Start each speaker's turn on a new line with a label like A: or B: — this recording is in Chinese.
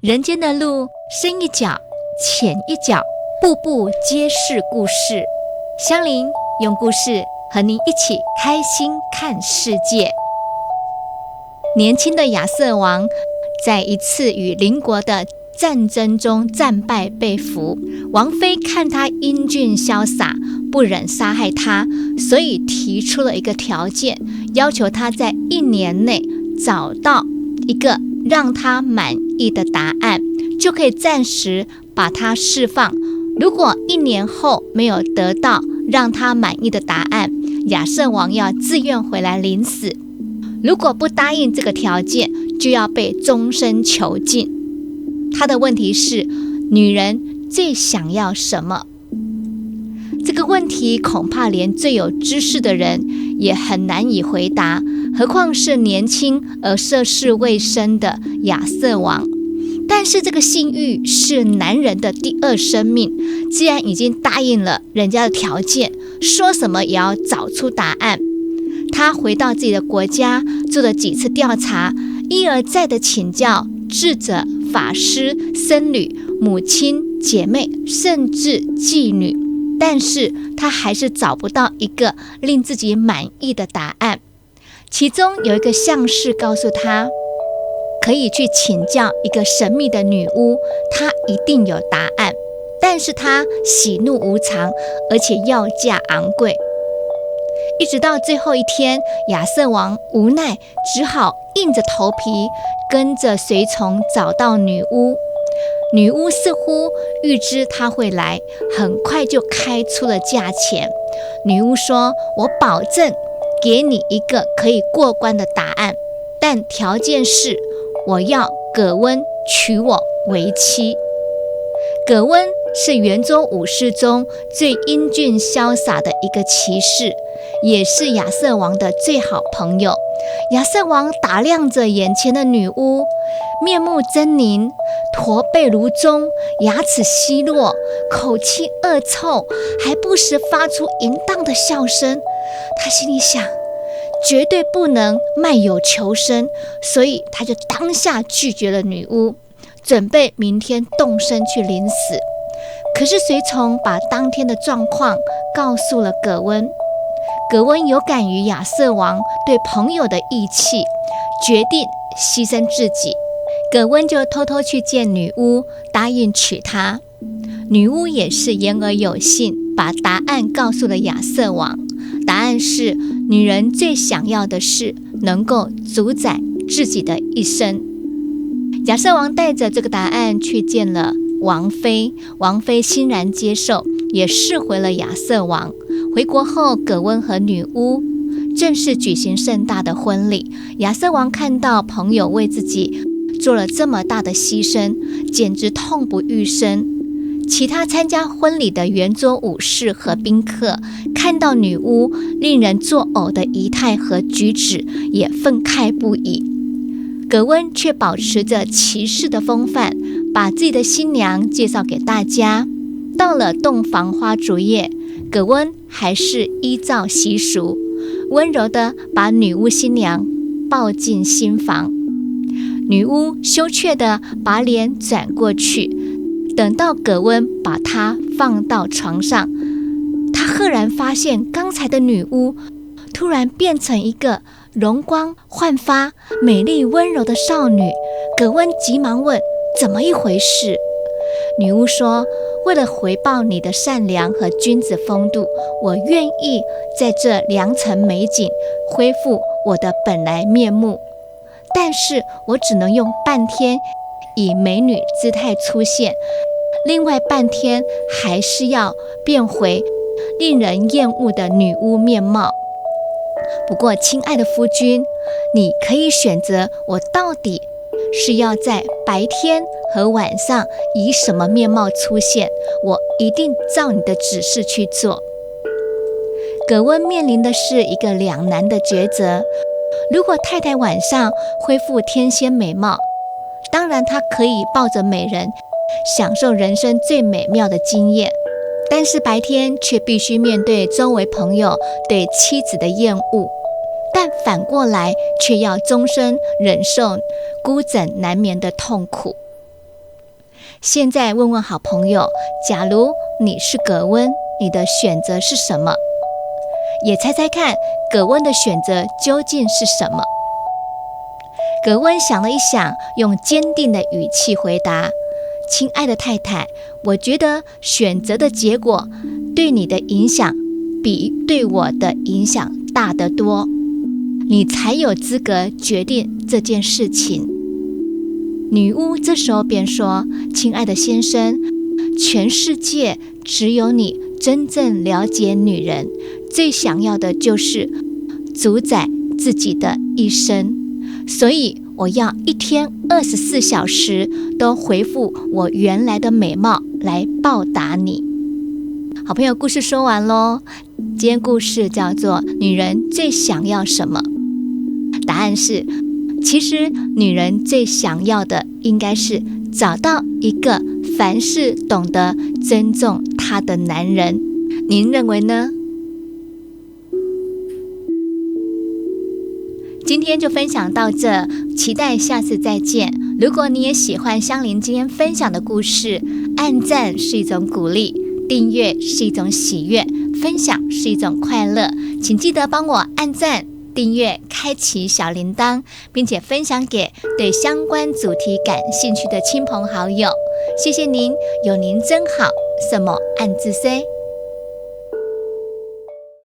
A: 人间的路，深一脚浅一脚，步步皆是故事。香菱用故事和您一起开心看世界。年轻的亚瑟王在一次与邻国的战争中战败被俘，王妃看他英俊潇洒，不忍杀害他，所以提出了一个条件，要求他在1年内找到一个让他满意的答案，就可以暂时把他释放。如果1年后没有得到让他满意的答案，亚瑟王要自愿回来领死。如果不答应这个条件，就要被终身囚禁。他的问题是：女人最想要什么？这个问题恐怕连最有知识的人也很难以回答，何况是年轻而涉世未深的亚瑟王。但是这个性欲是男人的第二生命，既然已经答应了人家的条件，说什么也要找出答案。他回到自己的国家，做了几次调查，一而再的请教智者、法师、僧侣、母亲、姐妹，甚至妓女，但是他还是找不到一个令自己满意的答案。其中有一个相士告诉他，可以去请教一个神秘的女巫，她一定有答案，但是她喜怒无常，而且要价昂贵。一直到最后一天，亚瑟王无奈，只好硬着头皮跟着随从找到女巫。女巫似乎预知他会来，很快就开出了价钱。女巫说：我保证给你一个可以过关的答案，但条件是我要葛温娶我为妻。葛温是圆桌武士中最英俊潇洒的一个骑士，也是亚瑟王的最好朋友。亚瑟王打量着眼前的女巫，面目狰狞，驼背如钟，牙齿稀落，口气恶臭，还不时发出淫荡的笑声。他心里想，绝对不能卖友求生，所以他就当下拒绝了女巫，准备明天动身去领死。可是随从把当天的状况告诉了葛温，葛温有感于亚瑟王对朋友的义气，决定牺牲自己。葛温就偷偷去见女巫，答应娶她。女巫也是言而有信，把答案告诉了亚瑟王。答案是，女人最想要的是能够主宰自己的一生。亚瑟王带着这个答案去见了王妃，王妃欣然接受，也释回了亚瑟王。回国后，葛温和女巫正式举行盛大的婚礼。亚瑟王看到朋友为自己做了这么大的牺牲，简直痛不欲生。其他参加婚礼的圆桌武士和宾客看到女巫令人作呕的仪态和举止，也愤慨不已。葛温却保持着骑士的风范，把自己的新娘介绍给大家。到了洞房花烛夜，葛温还是依照习俗，温柔地把女巫新娘抱进新房。女巫羞怯地把脸转过去，等到葛温把她放到床上，她赫然发现刚才的女巫突然变成一个容光焕发、美丽温柔的少女。葛温急忙问：怎么一回事？女巫说：为了回报你的善良和君子风度，我愿意在这良辰美景恢复我的本来面目，但是我只能用半天以美女姿态出现，另外半天还是要变回令人厌恶的女巫面貌。不过亲爱的夫君，你可以选择我到底是要在白天和晚上以什么面貌出现，我一定照你的指示去做。葛温面临的是一个两难的抉择。如果太太晚上恢复天仙美貌，当然她可以抱着美人享受人生最美妙的经验，但是白天却必须面对周围朋友对妻子的厌恶，但反过来却要终身忍受孤枕难眠的痛苦。现在问问好朋友，假如你是葛温，你的选择是什么？也猜猜看，葛温的选择究竟是什么？葛温想了一想，用坚定的语气回答：亲爱的太太，我觉得选择的结果对你的影响比对我的影响大得多，你才有资格决定这件事情。女巫这时候便说：亲爱的先生，全世界只有你真正了解女人，最想要的就是主宰自己的一生，所以我要一天24小时都回复我原来的美貌来报答你。好朋友，故事说完咯。今天故事叫做女人最想要什么？答案是，其实女人最想要的应该是找到一个凡事懂得尊重她的男人。您认为呢？今天就分享到这，期待下次再见。如果你也喜欢香菱今天分享的故事，按赞是一种鼓励，订阅是一种喜悦，分享是一种快乐，请记得帮我按赞、订阅、开启小铃铛，并且分享给对相关主题感兴趣的亲朋好友。谢谢您，有您真好，什么按自 C。